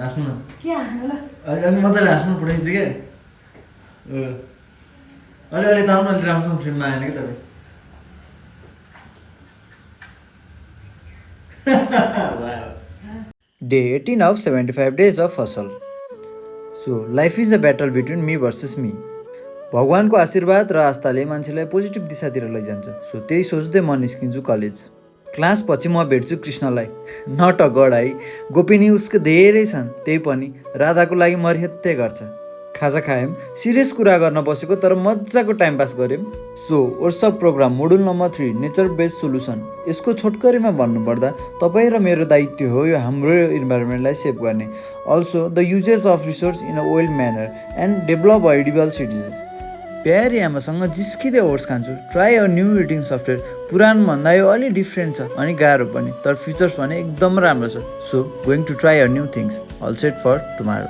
हाँस्नु न अलि मजाले हाँस्नु पठाइदिन्छु क्या अलि त आउनु अलि राम्रोसँग फ्रेममा आएन कि तपाईँ Day 18 of 75 days of hustle. So, life is a battle between me versus me. भगवानको आशीर्वाद र आस्थाले मान्छेलाई पोजिटिभ दिशातिर लैजान्छ। सो त्यही सोच्दै म निस्किन्छु कलेज। क्लास पछि म भेट्छु कृष्णलाई। नट अ गड है, गोपिनी उसको धेरै छन्, त्यही पनि राधाको लागि मर्हत्य गर्छ। खाजा खायौँ, सिरियस कुरा गर्न बसेको तर मजाको टाइम पास गऱ्यौँ। So WhatsApp program module number 3 nature based solution. यसको छोटकरीमा भन्नुपर्दा तपाईँ र मेरो दायित्व हो यो हाम्रो इन्भाइरोमेन्टलाई सेभ गर्ने। Also the uses of resource in a well manner and develop edible citizens. प्यारी आमासँग जिस्किँदै ओट्स खान्छु। Try a new reading software. पुरानभन्दा यो अलि डिफ्रेन्ट छ अनि गाह्रो पनि, तर फिचर्स भने एकदम राम्रो छ। So going to try a new things. All set for tomorrow.